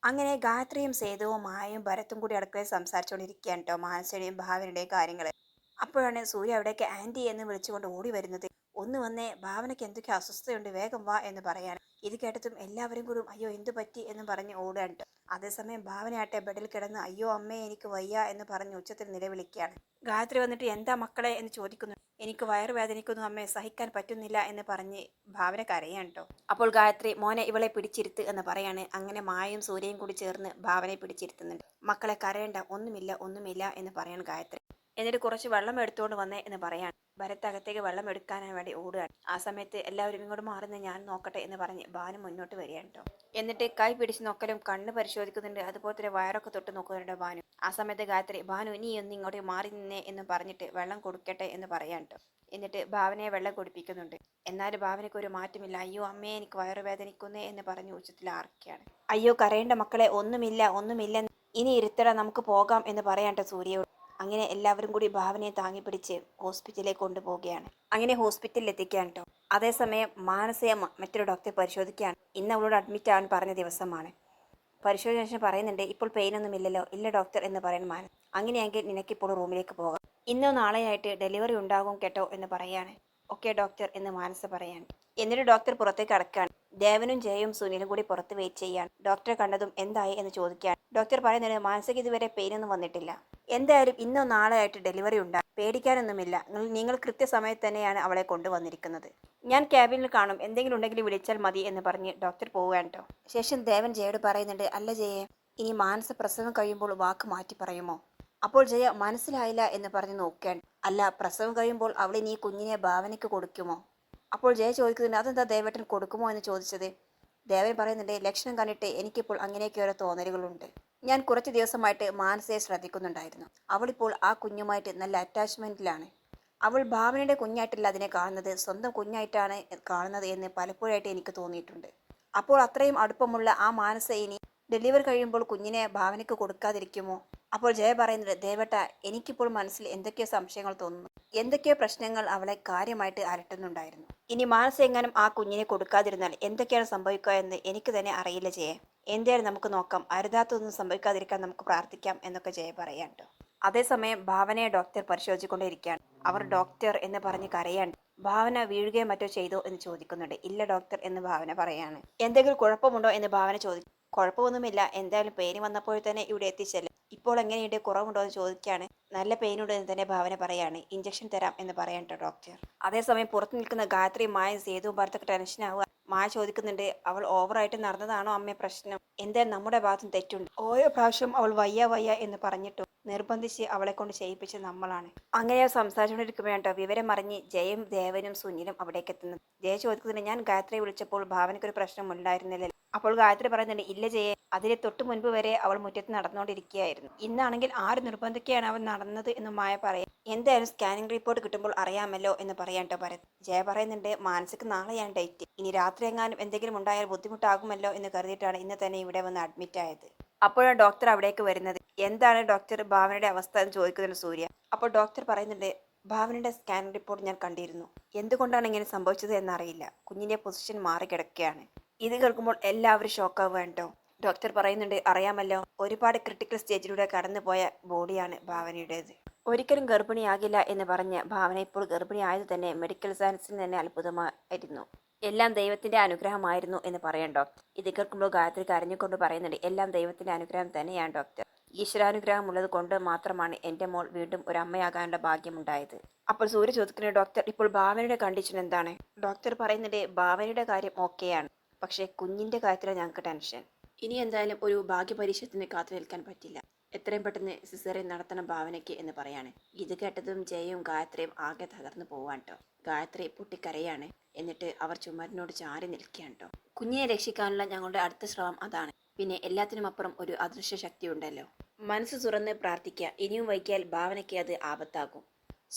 അങ്ങനെ ഗായത്രിയും സേതുവും മായയും ഭരത്തും കൂടി അടുക്കളയിൽ സംസാരിച്ചുകൊണ്ടിരിക്കുകയാണ് കേട്ടോ മാനസയുടെയും ഭാവനയുടെയും കാര്യങ്ങൾ. അപ്പോഴാണ് സൂര്യ അവിടേക്ക് ആന്റി എന്ന് വിളിച്ചുകൊണ്ട് ഓടി വരുന്നത്. ഒന്ന് വന്നേ, ഭാവനയ്ക്ക് എന്തൊക്കെ അസ്വസ്ഥയുണ്ട്, വേഗം വാ എന്ന് പറയാണ്. ഇത് കേട്ടതും എല്ലാവരും കൂടി അയ്യോ എന്തു പറ്റി എന്ന് പറഞ്ഞ് ഓടുകയാണ് ട്ടോ. അതേസമയം ഭാവനയാട്ടെ ബെഡിൽ കിടന്ന് അയ്യോ അമ്മേ എനിക്ക് വയ്യ എന്ന് പറഞ്ഞ് ഉച്ചത്തിൽ നിലവിളിക്കുകയാണ്. ഗായത്രി വന്നിട്ട് എന്താ മക്കളെ എന്ന് ചോദിക്കുന്നു. എനിക്ക് വയറുവേദനിക്കുന്നു അമ്മേ, സഹിക്കാൻ പറ്റുന്നില്ല എന്ന് പറഞ്ഞ് ഭാവന കരയാണ് ട്ടോ. അപ്പോൾ ഗായത്രി മോനെ ഇവളെ പിടിച്ചിരുത്ത് എന്ന് പറയാണ്. അങ്ങനെ മായയും സൂര്യയും കൂടി ചേർന്ന് ഭാവനയെ പിടിച്ചിരുത്തുന്നുണ്ട്. മക്കളെ കരയണ്ട, ഒന്നുമില്ല ഒന്നുമില്ല എന്ന് പറയാണ് ഗായത്രി. എന്നിട്ട് കുറച്ച് വെള്ളം എടുത്തുകൊണ്ട് വന്നേ എന്ന് പറയാണ്. ഭരത് അകത്തേക്ക് വെള്ളം എടുക്കാനായി വേണ്ടി ഓടുകയാണ്. ആ സമയത്ത് എല്ലാവരും ഇങ്ങോട്ട് മാറുന്ന ഞാൻ നോക്കട്ടെ എന്ന് പറഞ്ഞ് ഭാനു മുന്നോട്ട് വരികയാണ് കേട്ടോ. എന്നിട്ട് കൈ പിടിച്ച് നോക്കലും കണ്ണ് പരിശോധിക്കുന്നുണ്ട്, അതുപോലെ തന്നെ വയറൊക്കെ തൊട്ട് നോക്കുന്നുണ്ട് ഭാനു. ആ സമയത്ത് ഗായത്രി ഭാനു ഇനി ഒന്ന് ഇങ്ങോട്ട് മാറി നിന്നേ എന്ന് പറഞ്ഞിട്ട് വെള്ളം കൊടുക്കട്ടെ എന്ന് പറയാൻ കേട്ടോ. എന്നിട്ട് ഭാവനയെ വെള്ളം കുടിപ്പിക്കുന്നുണ്ട്. എന്നാലും ഭാവനയ്ക്ക് ഒരു മാറ്റമില്ല. അയ്യോ അമ്മേ എനിക്ക് വയറുവേദനിക്കുന്നേ എന്ന് പറഞ്ഞ് ഉച്ചത്തിൽ ആർക്കുകയാണ്. അയ്യോ കരയേണ്ട മക്കളെ, ഒന്നുമില്ല ഒന്നുമില്ല, ഇനി ഇരുത്തട നമുക്ക് പോകാം എന്ന് പറയാൻ കേട്ടോ സൂര്യയോട്. അങ്ങനെ എല്ലാവരും കൂടി ഭാവനയെ താങ്ങി പിടിച്ച് ഹോസ്പിറ്റലിലേക്ക് കൊണ്ടുപോവുകയാണ്. അങ്ങനെ ഹോസ്പിറ്റലിൽ എത്തിക്കുകയാണ് കേട്ടോ. അതേസമയം മാനസയെ മറ്റൊരു ഡോക്ടറെ പരിശോധിക്കുകയാണ്. ഇന്ന് അവളോട് അഡ്മിറ്റ് ആവാൻ പറഞ്ഞ ദിവസമാണ്. പരിശോധന ശേഷം പറയുന്നുണ്ട് ഇപ്പോൾ പെയിനൊന്നും ഇല്ലല്ലോ. ഇല്ല ഡോക്ടർ എന്ന് പറയുന്ന മാനസ്. അങ്ങനെയെങ്കിൽ നിനക്കിപ്പോൾ റൂമിലേക്ക് പോകാം. ഇന്നോ നാളെയായിട്ട് ഡെലിവറി ഉണ്ടാകും കേട്ടോ എന്ന് പറയാണ്. ഓക്കെ ഡോക്ടർ എന്ന് മാനസ പറയാണ്. എന്നിട്ട് ഡോക്ടർ പുറത്തേക്ക് അടക്കാണ്. ദേവനും ജയയും സുനിലും കൂടി പുറത്ത് വെയിറ്റ് ചെയ്യാണ്. ഡോക്ടറെ കണ്ടതും എന്തായി എന്ന് ചോദിക്കുകയാണ്. ഡോക്ടർ പറയുന്നത് മാനസിക ഇതുവരെ പെയിനൊന്നും വന്നിട്ടില്ല. എന്തായാലും ഇന്നോ നാളെ ആയിട്ട് ഡെലിവറി ഉണ്ടാകും, പേടിക്കാനൊന്നുമില്ല. നിങ്ങൾ കൃത്യസമയത്ത് തന്നെയാണ് അവളെ കൊണ്ടുവന്നിരിക്കുന്നത്. ഞാൻ ക്യാബിനിൽ കാണും, എന്തെങ്കിലും ഉണ്ടെങ്കിൽ വിളിച്ചാൽ മതി എന്ന് പറഞ്ഞ് ഡോക്ടർ പോവുകയാണ് കേട്ടോ. ശേഷം ദേവൻ ജയയോട് പറയുന്നുണ്ട്, അല്ല ജയെ, ഇനി മാനസ പ്രസവം കഴിയുമ്പോൾ വാക്ക് മാറ്റി പറയുമോ? അപ്പോൾ ജയ മനസ്സിലായില്ല എന്ന് പറഞ്ഞ് നോക്കുകയാണ്. അല്ല, പ്രസവം കഴിയുമ്പോൾ അവളെ നീ കുഞ്ഞിനെ ഭാവനയ്ക്ക് കൊടുക്കുമോ? അപ്പോൾ ജയ ചോദിക്കുന്നുണ്ട്, അതെന്താ ദേവേട്ടൻ കൊടുക്കുമോ എന്ന് ചോദിച്ചത്? ദേവൻ പറയുന്നുണ്ട്, ലക്ഷണം കണ്ടിട്ട് എനിക്കിപ്പോൾ അങ്ങനെയൊക്കെ ഓരോ തോന്നലുകളുണ്ട്. ഞാൻ കുറച്ച് ദിവസമായിട്ട് മാനസയെ ശ്രദ്ധിക്കുന്നുണ്ടായിരുന്നു. അവളിപ്പോൾ ആ കുഞ്ഞുമായിട്ട് നല്ല അറ്റാച്ച്മെന്റിലാണ്. അവൾ ഭാവനയുടെ കുഞ്ഞായിട്ടല്ല അതിനെ കാണുന്നത്, സ്വന്തം കുഞ്ഞായിട്ടാണ് കാണുന്നത് എന്ന് പലപ്പോഴായിട്ട് എനിക്ക് തോന്നിയിട്ടുണ്ട്. അപ്പോൾ അത്രയും അടുപ്പമുള്ള ആ മാനസ ഇനി ഡെലിവറി കഴിയുമ്പോൾ കുഞ്ഞിനെ ഭാവനയ്ക്ക് കൊടുക്കാതിരിക്കുമോ? അപ്പോൾ ജയ പറയുന്നത്, ദേവട്ട എനിക്കിപ്പോൾ മനസ്സിൽ എന്തൊക്കെയോ സംശയങ്ങൾ തോന്നുന്നു. എന്തൊക്കെയോ പ്രശ്നങ്ങൾ അവളെ കാര്യമായിട്ട് അലട്ടുന്നുണ്ടായിരുന്നു. ഇനി മാനസ എങ്ങാനും ആ കുഞ്ഞിനെ കൊടുക്കാതിരുന്നാൽ എന്തൊക്കെയാണ് സംഭവിക്കുക എന്ന് എനിക്ക് തന്നെ അറിയില്ല ജയ. എന്തായാലും നമുക്ക് നോക്കാം, അരുതാത്തൊന്നും സംഭവിക്കാതിരിക്കാൻ നമുക്ക് പ്രാർത്ഥിക്കാം എന്നൊക്കെ ജയ പറയാൻ കേട്ടോ. അതേസമയം ഭാവനയെ ഡോക്ടർ പരിശോധിച്ചുകൊണ്ടിരിക്കുകയാണ്. അവർ ഡോക്ടർ എന്ന് പറഞ്ഞ് കരയാണ്. ഭാവന വീഴുകയോ മറ്റോ ചെയ്തോ എന്ന് ചോദിക്കുന്നുണ്ട്. ഇല്ല ഡോക്ടർ എന്ന് ഭാവന പറയാണ്. എന്തെങ്കിലും കുഴപ്പമുണ്ടോ എന്ന് ഭാവന ചോദിക്കും. കുഴപ്പമൊന്നുമില്ല, എന്തായാലും പെയിൻ വന്നപ്പോൾ തന്നെ ഇവിടെ എത്തിച്ചല്ലേ. ഇപ്പോൾ എങ്ങനെയുണ്ട്, കുറവുണ്ടോ എന്ന് ചോദിക്കുകയാണ്. നല്ല പെയിനുണ്ട് എന്ന് തന്നെ ഭാവന പറയാണ്. ഇഞ്ചക്ഷൻ തരാം എന്ന് പറയാൻ കേട്ടോ ഡോക്ടർ. അതേസമയം പുറത്തു നിൽക്കുന്ന ഗായത്രി മായും സേതുവും ഭരത്തൊക്കെ ടെൻഷൻ ആവുക. മായ ചോദിക്കുന്നുണ്ട്, അവൾ ഓവറായിട്ട് നടന്നതാണോ അമ്മേ പ്രശ്നം? എന്തായാലും നമ്മുടെ ഭാഗത്തും തെറ്റുണ്ട്. ഓരോ പ്രാവശ്യം അവൾ വയ്യ വയ്യ എന്ന് പറഞ്ഞിട്ടും നിർബന്ധിച്ച് അവളെ കൊണ്ട് ചെയ്യിപ്പിച്ച നമ്മളാണ്. അങ്ങനെ സംസാരിച്ചുകൊണ്ടിരിക്കുമ്പോഴാണ് വിവരം അറിഞ്ഞ് ജയും ദേവനും സുനിലും അവിടേക്ക് എത്തുന്നത്. ജയ ചോദിക്കുന്നുണ്ട്, ഞാൻ ഗായത്രിയെ വിളിച്ചപ്പോൾ ഭാവനയ്ക്കൊരു പ്രശ്നം ഉണ്ടായിരുന്നില്ലല്ലോ? അപ്പോൾ ഗായത്രി പറയുന്നുണ്ട്, ഇല്ല ജയെ, അതിന് തൊട്ട് മുൻപ് വരെ അവൾ മുറ്റത്ത് നടന്നുകൊണ്ടിരിക്കുകയായിരുന്നു. ഇന്നാണെങ്കിൽ ആര് നിർബന്ധിക്കുകയാണ് അവൾ നടന്നത് എന്ന് മായ പറയാം. എന്തായാലും സ്കാനിംഗ് റിപ്പോർട്ട് കിട്ടുമ്പോൾ അറിയാമല്ലോ എന്ന് പറയാൻ കേട്ടോ ഭരത്. ജയ പറയുന്നുണ്ട്, മാനസിക്ക് നാളെയാണ് ഡേറ്റ്. ഇനി രാത്രി എങ്ങാനും എന്തെങ്കിലും ഉണ്ടായാൽ ബുദ്ധിമുട്ടാകുമല്ലോ എന്ന് കരുതിയിട്ടാണ് ഇന്ന് തന്നെ ഇവിടെ വന്ന് അഡ്മിറ്റ് ആയത്. അപ്പോഴാണ് ഡോക്ടർ അവിടേക്ക് വരുന്നത്. എന്താണ് ഡോക്ടർ ഭാവനയുടെ അവസ്ഥ എന്ന് ചോദിക്കുന്നുണ്ട് സൂര്യ. അപ്പോൾ ഡോക്ടർ പറയുന്നുണ്ട്, ഭാവനയുടെ സ്കാനിംഗ് റിപ്പോർട്ട് ഞാൻ കണ്ടിരുന്നു. എന്തുകൊണ്ടാണ് ഇങ്ങനെ സംഭവിച്ചത് എന്നറിയില്ല. കുഞ്ഞിന്റെ പൊസിഷൻ മാറി കിടക്കുകയാണ്. ഇത് കേൾക്കുമ്പോൾ എല്ലാവരും ഷോക്കാവുകയാണ് കേട്ടോ. ഡോക്ടർ പറയുന്നുണ്ട്, അറിയാമല്ലോ, ഒരുപാട് ക്രിട്ടിക്കൽ സ്റ്റേജിലൂടെ കടന്നുപോയ ബോഡിയാണ് ഭാവനയുടേത്. ഒരിക്കലും ഗർഭിണിയാകില്ല എന്ന് പറഞ്ഞ ഭാവന ഇപ്പോൾ ഗർഭിണിയായത് തന്നെ മെഡിക്കൽ സയൻസിന് തന്നെ അത്ഭുതമായിരുന്നു. എല്ലാം ദൈവത്തിന്റെ അനുഗ്രഹമായിരുന്നു എന്ന് പറയാം ഡോക്ടർ. ഇത് കേൾക്കുമ്പോൾ ഗായത്രി കരഞ്ഞുകൊണ്ട് പറയുന്നുണ്ട്, എല്ലാം ദൈവത്തിന്റെ അനുഗ്രഹം തന്നെയാണ് ഡോക്ടർ. ഈശ്വരാനുഗ്രഹം ഉള്ളത് കൊണ്ട് മാത്രമാണ് എൻ്റെ മോൾ വീണ്ടും ഒരു അമ്മയാകാനുള്ള ഭാഗ്യമുണ്ടായത്. അപ്പോൾ സൂര്യ ചോദിക്കുന്ന, ഡോക്ടർ ഇപ്പോൾ ഭാവനയുടെ കണ്ടീഷൻ എന്താണ്? ഡോക്ടർ പറയുന്നുണ്ട്, ഭാവനയുടെ കാര്യം ഓക്കെയാണ്, പക്ഷേ കുഞ്ഞിന്റെ കാര്യത്തിലാണ് ഞങ്ങൾക്ക് ടെൻഷൻ. ഇനി എന്തായാലും ഒരു ഭാഗ്യപരീക്ഷത്തിന് കാത്തു നിൽക്കാൻ പറ്റില്ല. എത്രയും പെട്ടെന്ന് സിസേറിയൻ നടത്തണം ഭാവനയ്ക്ക് എന്ന് പറയാണ്. ഇത് കേട്ടതും ജയയും ഗായത്രിയും ആകെ തകർന്നു പോവാൻ കേട്ടോ. ഗായത്രി പൊട്ടിക്കരയാണ്. എന്നിട്ട് അവർ ചുമരിനോട് ചാരി നിൽക്കുകയാണ് കേട്ടോ. കുഞ്ഞിനെ രക്ഷിക്കാനുള്ള ഞങ്ങളുടെ അടുത്ത ശ്രമം അതാണ്. പിന്നെ എല്ലാത്തിനും അപ്പുറം ഒരു അദൃശ്യ ശക്തി ഉണ്ടല്ലോ. മനസ്സ് തുറന്ന് പ്രാർത്ഥിക്കുക, ഇനിയും വൈകിയാൽ ഭാവനയ്ക്ക് അത് ആപത്താകും.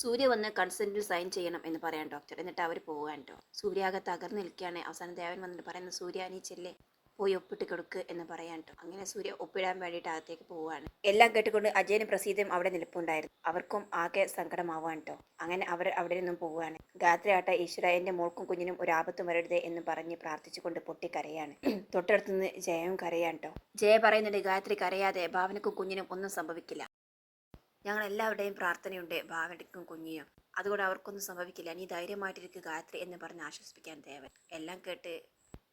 സൂര്യ വന്ന് കൺസെന്റിൽ സൈൻ ചെയ്യണം എന്ന് പറയാൻ ഡോക്ടർ. എന്നിട്ട് അവർ പോകാൻ കേട്ടോ. സൂര്യ ആകെ തകർന്നു നിൽക്കുകയാണ്. അവസാനം ദേവൻ വന്നിട്ട് പറയുന്നത്, സൂര്യ നീ ചെല്ലേ, പോയി ഒപ്പിട്ട് കൊടുക്ക് എന്ന് പറയാൻ ട്ടോ. അങ്ങനെ സൂര്യ ഒപ്പിടാൻ വേണ്ടിയിട്ട് അകത്തേക്ക് പോവുകയാണ്. എല്ലാം കേട്ടുകൊണ്ട് അജയനും പ്രസീതയും അവിടെ നിൽപ്പുണ്ടായിരുന്നു. അവർക്കും ആകെ സങ്കടമാവാൻ ട്ടോ. അങ്ങനെ അവർ അവിടെ നിന്നും പോവുകയാണ്. ഗായത്രി ആട്ടെ ഈശ്വര എന്റെ മോൾക്കും കുഞ്ഞിനും ഒരു ആപത്തും വരരുതേ എന്ന് പറഞ്ഞ് പ്രാർത്ഥിച്ചുകൊണ്ട് പൊട്ടിക്കരയാണ്. തൊട്ടടുത്തുനിന്ന് ജയവും കരയാൻ ട്ടോ. ജയ പറയുന്നുണ്ട് ഗായത്രി കരയാതെ, ഭാവനക്കും കുഞ്ഞിനും ഒന്നും സംഭവിക്കില്ല. ഞങ്ങൾ എല്ലാവരുടെയും പ്രാർത്ഥനയുണ്ട് ഭാവനയ്ക്കും കുഞ്ഞിനും. അതുകൊണ്ട് അവർക്കൊന്നും സംഭവിക്കില്ല. നീ ധൈര്യമായിട്ടിരിക്കുക ഗായത്രി എന്ന് പറഞ്ഞ് ആശ്വസിപ്പിക്കാൻ ദേവൻ. എല്ലാം കേട്ട്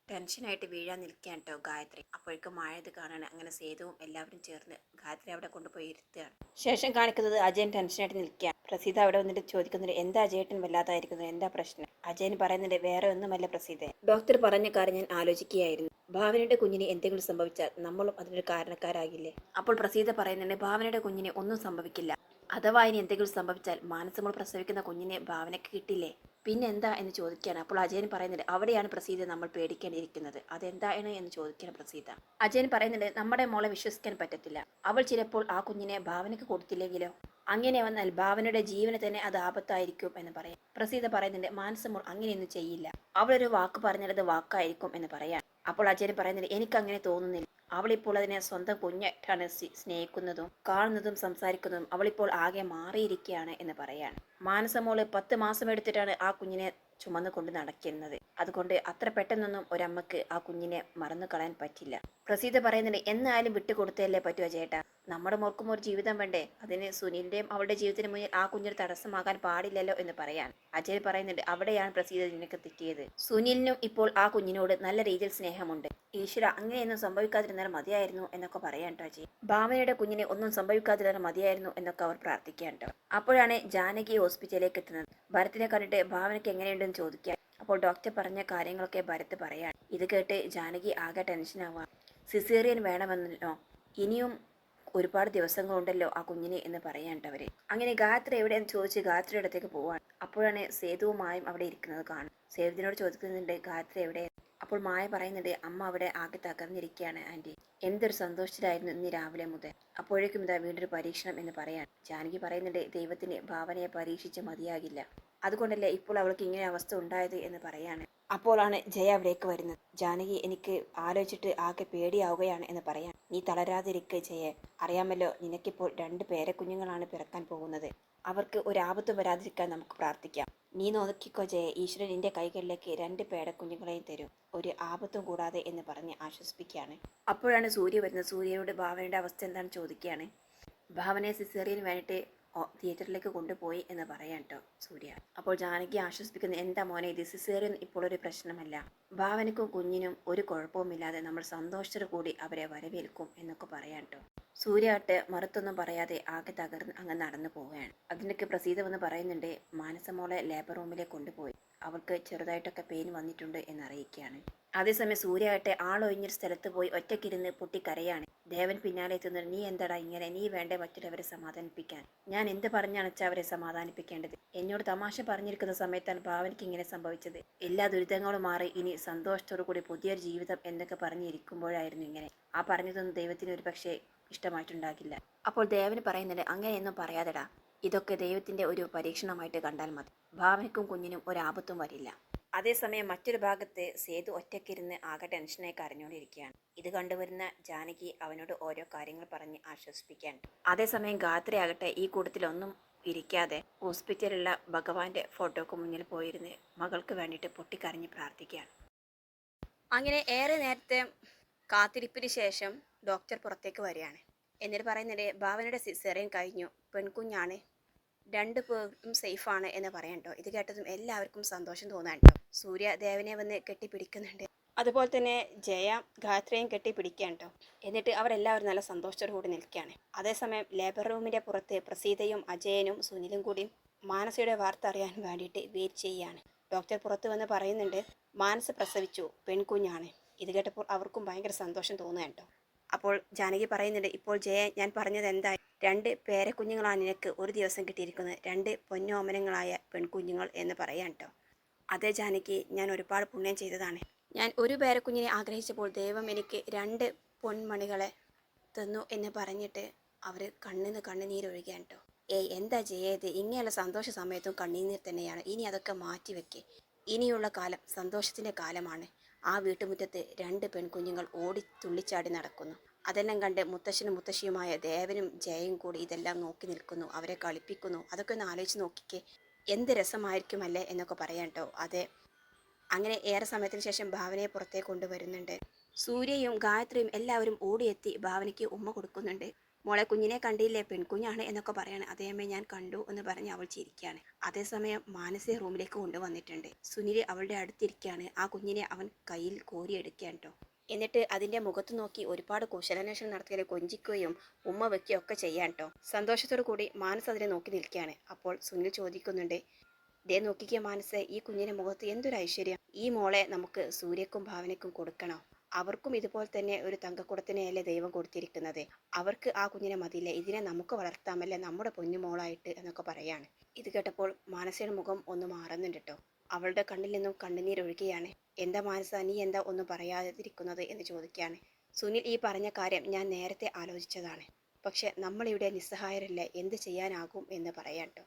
ടെൻഷനായിട്ട് വീഴാൻ നിൽക്കാൻ ട്ടോ ഗായത്രി. അപ്പോഴേക്കും മഴയത് കാണാണ്. അങ്ങനെ സേതുവും എല്ലാവരും ചേർന്ന് ഗായത്രി അവിടെ കൊണ്ടുപോയി ഇരുത്തുകയാണ്. ശേഷം കാണിക്കുന്നത് അജയൻ ടെൻഷനായിട്ട് നിൽക്കുക. പ്രസീത അവിടെ വന്നിട്ട് ചോദിക്കുന്നുണ്ട് എന്താ അജയേട്ടൻ വല്ലാതായിരിക്കുന്നത്, എന്താ പ്രശ്നം? അജയൻ പറയുന്നുണ്ട് വേറെ ഒന്നുമല്ല പ്രസീതെ, ഡോക്ടർ പറഞ്ഞ കാര്യം ഞാൻ ആലോചിക്കുകയായിരുന്നു. ഭാവനയുടെ കുഞ്ഞിന് എന്തെങ്കിലും സംഭവിച്ചാൽ നമ്മളും അതിനൊരു കാരണക്കാരാകില്ലേ? അപ്പോൾ പ്രസീത പറയുന്നുണ്ട് ഭാവനയുടെ കുഞ്ഞിന് ഒന്നും സംഭവിക്കില്ല. അഥവാ ഇനി എന്തെങ്കിലും സംഭവിച്ചാൽ മാനസമോൾ പ്രസവിക്കുന്ന കുഞ്ഞിനെ ഭാവനയ്ക്ക് കിട്ടില്ലേ? പിന്നെന്താ എന്ന് ചോദിക്കുകയാണ്. അപ്പോൾ അജയൻ പറയുന്നുണ്ട് അവിടെയാണ് പ്രസീത നമ്മൾ പേടിക്കേണ്ടിയിരിക്കുന്നത്. അതെന്താണ് എന്ന് ചോദിക്കുകയാണ് പ്രസീത. അജയൻ പറയുന്നുണ്ട് നമ്മുടെ മോളെ വിശ്വസിക്കാൻ പറ്റത്തില്ല. അവൾ ചിലപ്പോൾ ആ കുഞ്ഞിനെ ഭാവനയ്ക്ക് കൊടുത്തില്ലെങ്കിലോ? അങ്ങനെ വന്നാൽ ഭാവനയുടെ ജീവന് തന്നെ അത് ആപത്തായിരിക്കും എന്ന് പറയാം. പ്രസീത പറയുന്നുണ്ട് മാനസമോൾ അങ്ങനെയൊന്നും ചെയ്യില്ല. അവളൊരു വാക്ക് പറഞ്ഞാൽ അത് വാക്കായിരിക്കും എന്ന് പറയാം. അപ്പോൾ അജയൻ പറയുന്നുണ്ട് എനിക്കങ്ങനെ തോന്നുന്നില്ല. അവളിപ്പോൾ അതിനെ സ്വന്തം കുഞ്ഞായിട്ടാണ് സ്നേഹിക്കുന്നതും കാണുന്നതും സംസാരിക്കുന്നതും. അവളിപ്പോൾ ആകെ മാറിയിരിക്കുകയാണ് എന്ന് പറയാണ്. മാനസമോള് 10 മാസം എടുത്തിട്ടാണ് ആ കുഞ്ഞിനെ ചുമന്നു കൊണ്ട് നടക്കുന്നത്. അതുകൊണ്ട് അത്ര പെട്ടെന്നൊന്നും ഒരമ്മക്ക് ആ കുഞ്ഞിനെ മറന്നു കളയാൻ പറ്റില്ല. പ്രസീത പറയുന്നുണ്ട് എന്നാലും വിട്ടുകൊടുത്തല്ലേ പറ്റുക ചേട്ടാ. നമ്മുടെ മോൾക്കും ഒരു ജീവിതം വേണ്ടേ? അതിന് സുനിലിന്റെയും അവളുടെ ജീവിതത്തിന് മുന്നിൽ ആ കുഞ്ഞിന് തടസ്സമാകാൻ പാടില്ലല്ലോ എന്ന് പറയാൻ. അജയ് പറയുന്നുണ്ട് അവിടെയാണ് പ്രസീത നിനക്ക് തെറ്റിയത്. സുനിലിനും ഇപ്പോൾ ആ കുഞ്ഞിനോട് നല്ല രീതിയിൽ സ്നേഹമുണ്ട്. ഈശ്വര അങ്ങനെയൊന്നും സംഭവിക്കാതിരുന്നാൽ മതിയായിരുന്നു എന്നൊക്കെ പറയാൻ ട്ടോ അജയ്. ഭാവനയുടെ കുഞ്ഞിനെ ഒന്നും സംഭവിക്കാതിരുന്നാൽ മതിയായിരുന്നു എന്നൊക്കെ അവർ പ്രാർത്ഥിക്കാൻ ട്ടോ. അപ്പോഴാണ് ജാനകി ഹോസ്പിറ്റലിലേക്ക് എത്തുന്നത്. ഭരത്തിനെ കണ്ടിട്ട് ഭാവനയ്ക്ക് എങ്ങനെയുണ്ടെന്ന് ചോദിക്കാൻ. അപ്പോൾ ഡോക്ടർ പറഞ്ഞ കാര്യങ്ങളൊക്കെ ഭരത് പറയാൻ. ഇത് കേട്ട് ജാനകി ആകെ ടെൻഷനാവാൻ. സിസേറിയൻ വേണമെന്നല്ലോ, ഇനിയും ഒരുപാട് ദിവസങ്ങളുണ്ടല്ലോ ആ കുഞ്ഞിന് എന്ന് പറയാണ്ടവര്. അങ്ങനെ ഗായത്രി എവിടെയെന്ന് ചോദിച്ച് ഗായത്രിയുടെ അടുത്തേക്ക് പോവാണ്. അപ്പോഴാണ് സേതുവുമായും അവിടെ ഇരിക്കുന്നത് കാണും. സേതുവിനോട് ചോദിക്കുന്നുണ്ട് ഗായത്രി എവിടെ? അപ്പോൾ മായ പറയുന്നുണ്ട് അമ്മ അവിടെ ആകെ തകർന്നിരിക്കുകയാണ് ആന്റി. എന്തൊരു സന്തോഷത്തിലായിരുന്നു ഇന്ന് രാവിലെ മുതൽ. അപ്പോഴേക്കും ഇതാ വീണ്ടൊരു പരീക്ഷണം എന്ന് പറയാൻ. ജാനകി പറയുന്നുണ്ട് ദൈവത്തിന് ഭാവനയെ പരീക്ഷിച്ച് മതിയാകില്ല. അതുകൊണ്ടല്ലേ ഇപ്പോൾ അവൾക്ക് ഇങ്ങനെ അവസ്ഥ ഉണ്ടായത് എന്ന് പറയാണ്. അപ്പോഴാണ് ജയ അവിടേക്ക് വരുന്നത്. ജാനകി എനിക്ക് ആലോചിച്ചിട്ട് ആകെ പേടിയാവുകയാണ് എന്ന് പറയാൻ. നീ തളരാതിരിക്കുക ജയെ. അറിയാമല്ലോ നിനക്കിപ്പോൾ 2 പേരക്കുഞ്ഞുങ്ങളാണ് പിറക്കാൻ പോകുന്നത്. അവർക്ക് ഒരു ആപത്തും വരാതിരിക്കാൻ നമുക്ക് പ്രാർത്ഥിക്കാം. നീ നോക്കിക്കോ ജയ, ഈശ്വരൻ നിന്റെ കൈകളിലേക്ക് 2 പേരക്കുഞ്ഞുങ്ങളെയും തരും, ഒരു ആപത്തും കൂടാതെ എന്ന് പറഞ്ഞ് ആശ്വസിപ്പിക്കുകയാണ്. അപ്പോഴാണ് സൂര്യ വരുന്നത്. സൂര്യയോട് ഭാവനയുടെ അവസ്ഥ എന്താണെന്ന് ചോദിക്കുകയാണ്. ഭാവനയെ സിസേറിയന് വേണ്ടിയിട്ട് തിയേറ്ററിലേക്ക് കൊണ്ടുപോയി എന്ന് പറയാൻ ട്ടോ സൂര്യ. അപ്പോൾ ജാനകി ആശ്വസിപ്പിക്കുന്നു എന്താ മോനെ ഇത് സിസേറിയൻ ഇപ്പോൾ ഒരു പ്രശ്നമല്ല. ഭാവനയ്ക്കും കുഞ്ഞിനും ഒരു കുഴപ്പവുമില്ലാതെ നമ്മൾ സന്തോഷത്തോടു കൂടി അവരെ വരവേൽക്കും എന്നൊക്കെ പറയാൻ ട്ടോ. സൂര്യ ആട്ടെ മറുത്തൊന്നും പറയാതെ ആകെ തകർന്ന് അങ്ങ് നടന്നു പോവുകയാണ്. അതിനൊക്കെ പ്രസീത വന്ന് പറയുന്നുണ്ട് മാനസമോളെ ലേബർ റൂമിലേക്ക് കൊണ്ടുപോയി, അവൾക്ക് ചെറുതായിട്ടൊക്കെ പെയിൻ വന്നിട്ടുണ്ട് എന്നറിയിക്കുകയാണ്. അതേസമയം സൂര്യ ആട്ടെ ആളൊഴിഞ്ഞൊരു സ്ഥലത്ത് പോയി ഒറ്റയ്ക്കിരുന്ന് പൊട്ടിക്കരയാണ്. ദേവൻ പിന്നാലെ എത്തുന്നത് നീ എന്താടാ ഇങ്ങനെ, നീ വേണ്ടേ മറ്റുള്ളവരെ സമാധാനിപ്പിക്കാൻ? ഞാൻ എന്ത് പറഞ്ഞാണെച്ചാ അവരെ സമാധാനിപ്പിക്കേണ്ടത്? എന്നോട് തമാശ പറഞ്ഞിരിക്കുന്ന സമയത്താണ് ഭാവനയ്ക്ക് ഇങ്ങനെ സംഭവിച്ചത്. എല്ലാ ദുരിതങ്ങളും മാറി ഇനി സന്തോഷത്തോടു കൂടി പുതിയൊരു ജീവിതം എന്നൊക്കെ പറഞ്ഞിരിക്കുമ്പോഴായിരുന്നു ഇങ്ങനെ. ആ പറഞ്ഞതൊന്നും ദൈവത്തിന് ഒരു പക്ഷേ ഇഷ്ടമായിട്ടുണ്ടാകില്ല. അപ്പോൾ ദേവന് പറയുന്നുണ്ട് അങ്ങനെയൊന്നും പറയാതെടാ, ഇതൊക്കെ ദൈവത്തിന്റെ ഒരു പരീക്ഷണമായിട്ട് കണ്ടാൽ മതി. ഭാവനയ്ക്കും കുഞ്ഞിനും ഒരാപത്തും വരില്ല. അതേസമയം മറ്റൊരു ഭാഗത്ത് സേതു ഒറ്റയ്ക്കിരുന്ന് ആകെ ടെൻഷനായി കരഞ്ഞുകൊണ്ടിരിക്കുകയാണ്. ഇത് കണ്ടുവരുന്ന ജാനകി അവനോട് ഓരോ കാര്യങ്ങൾ പറഞ്ഞ് ആശ്വസിപ്പിക്കാൻ. അതേസമയം ഗായത്രി ആകട്ടെ ഈ കൂട്ടത്തിലൊന്നും ഇരിക്കാതെ ഹോസ്പിറ്റലിലുള്ള ഭഗവാന്റെ ഫോട്ടോക്ക് മുന്നിൽ പോയിരുന്ന് മകൾക്ക് വേണ്ടിയിട്ട് പൊട്ടിക്കരഞ്ഞ് പ്രാർത്ഥിക്കുകയാണ്. അങ്ങനെ ഏറെ നേരത്തെ കാത്തിരിപ്പിന് ശേഷം ഡോക്ടർ പുറത്തേക്ക് വരികയാണ്. എന്നിട്ട് പറയുന്നത് ഭാവനയുടെ സിസേറിയൻ കഴിഞ്ഞു, പെൺകുഞ്ഞാണ്, 2 പേരും സേഫാണ് എന്ന് പറയാൻ ട്ടോ. ഇത് കേട്ടതും എല്ലാവർക്കും സന്തോഷം തോന്നാൻ ട്ടോ. സൂര്യ ദേവനെ വന്ന് കെട്ടിപ്പിടിക്കുന്നുണ്ട്. അതുപോലെ തന്നെ ജയ ഗായത്രിയും കെട്ടിപ്പിടിക്കാൻ ട്ടോ. എന്നിട്ട് അവരെല്ലാവരും നല്ല സന്തോഷത്തോടു കൂടി നിൽക്കുകയാണ്. അതേസമയം ലേബർ റൂമിന്റെ പുറത്ത് പ്രസീതയും അജയനും സുനിലും കൂടി മാനസയുടെ വാർത്ത അറിയാൻ വേണ്ടിയിട്ട് വെയിറ്റ് ചെയ്യാണ്. ഡോക്ടർ പുറത്ത് വന്ന് പറയുന്നുണ്ട് മാനസ പ്രസവിച്ചു, പെൺകുഞ്ഞാണ്. ഇത് കേട്ടപ്പോൾ അവർക്കും ഭയങ്കര സന്തോഷം തോന്നുകയാണ് ട്ടോ. അപ്പോൾ ജാനകി പറയുന്നുണ്ട് ഇപ്പോൾ ജയ ഞാൻ പറഞ്ഞത് എന്തായി, 2 പേരക്കുഞ്ഞുങ്ങളാണ് നിനക്ക് ഒരു ദിവസം കിട്ടിയിരിക്കുന്നത്, 2 പൊന്നോമനങ്ങളായ പെൺകുഞ്ഞുങ്ങൾ എന്ന് പറയാൻ ട്ടോ. അതേ ജാനകി, ഞാൻ ഒരുപാട് പുണ്യം ചെയ്തതാണ്. ഞാൻ ഒരു പേരക്കുഞ്ഞിനെ ആഗ്രഹിച്ചപ്പോൾ ദൈവം എനിക്ക് 2 പൊന്മണികളെ തന്നു എന്ന് പറഞ്ഞിട്ട് അവർ കണ്ണിന്ന് കണ്ണുനീരൊഴുകാൻ ട്ടോ. എന്താ ജയത്, ഇങ്ങനെയുള്ള സന്തോഷ സമയത്തും കണ്ണീർ തന്നെയാണ്. ഇനി അതൊക്കെ മാറ്റിവെക്ക്. ഇനിയുള്ള കാലം സന്തോഷത്തിൻ്റെ കാലമാണ്. ആ വീട്ടുമുറ്റത്ത് 2 പെൺകുഞ്ഞുങ്ങൾ ഓടി തുള്ളിച്ചാടി നടക്കുന്നു. അതെല്ലാം കണ്ട് മുത്തശ്ശനും മുത്തശ്ശിയുമായ ദേവനും ജയയും കൂടി ഇതെല്ലാം നോക്കി നിൽക്കുന്നു. അവരെ കളിപ്പിക്കുന്നു. അതൊക്കെ ഒന്ന് ആലോചിച്ച് നോക്കിക്കേ, എന്ത് രസമായിരിക്കുമല്ലേ എന്നൊക്കെ പറയാം കേട്ടോ. അതെ, അങ്ങനെ ഏറെ സമയത്തിന് ശേഷം ഭാവനയെ പുറത്തേക്ക് കൊണ്ടുവരുന്നുണ്ട്. സൂര്യയും ഗായത്രിയും എല്ലാവരും ഓടിയെത്തി ഭാവനയ്ക്ക് ഉമ്മ കൊടുക്കുന്നുണ്ട്. മോളെ, കുഞ്ഞിനെ കണ്ടില്ലേ, പെൺകുഞ്ഞാണ് എന്നൊക്കെ പറയാണ്. അതേമ്മേ, ഞാൻ കണ്ടു എന്ന് പറഞ്ഞ് അവൾ ചിരിക്കുകയാണ്. അതേസമയം മാനസയെ റൂമിലേക്ക് കൊണ്ടുവന്നിട്ടുണ്ട്. സുനിൽ അവളുടെ അടുത്തിരിക്കുകയാണ്. ആ കുഞ്ഞിനെ അവൻ കയ്യിൽ കോരിയെടുക്കുകയാണ് കേട്ടോ. എന്നിട്ട് അതിൻ്റെ മുഖത്ത് നോക്കി ഒരുപാട് കുശലാന്വേഷണം നടത്തിയാൽ കൊഞ്ചിക്കുകയും ഉമ്മ വെക്കുകയും ഒക്കെ ചെയ്യാൻ കേട്ടോ. സന്തോഷത്തോടു കൂടി മാനസ് അതിനെ നോക്കി നിൽക്കുകയാണ്. അപ്പോൾ സുനിൽ ചോദിക്കുന്നുണ്ട്, ദേ നോക്കിക്കേ മാനസേ, ഈ കുഞ്ഞിൻ്റെ മുഖത്ത് എന്തൊരു ഐശ്വര്യം. ഈ മോളെ നമുക്ക് സൂര്യക്കും ഭാവനയ്ക്കും കൊടുക്കണം. അവർക്കും ഇതുപോലെ തന്നെ ഒരു തങ്കക്കുടത്തിനെയല്ലേ ദൈവം കൊടുത്തിരിക്കുന്നത്. അവർക്ക് ആ കുഞ്ഞിനെ മതിയില്ലേ, ഇതിനെ നമുക്ക് വളർത്താമല്ലേ നമ്മുടെ പൊന്നുമോളായിട്ട് എന്നൊക്കെ പറയാണ്. ഇത് കേട്ടപ്പോൾ മാനസയുടെ മുഖം ഒന്ന് മാറുന്നുണ്ട് കേട്ടോ. അവളുടെ കണ്ണിൽ നിന്നും കണ്ണുനീരൊഴുകയാണ്. എന്താ മാനസ, നീ എന്താ ഒന്നും പറയാതിരിക്കുന്നത് എന്ന് ചോദിക്കുകയാണ്. സുനിൽ, ഈ പറഞ്ഞ കാര്യം ഞാൻ നേരത്തെ ആലോചിച്ചതാണ്. പക്ഷെ നമ്മളിവിടെ നിസ്സഹായരല്ലേ, എന്ത് ചെയ്യാനാകും എന്ന് പറയാം കേട്ടോ.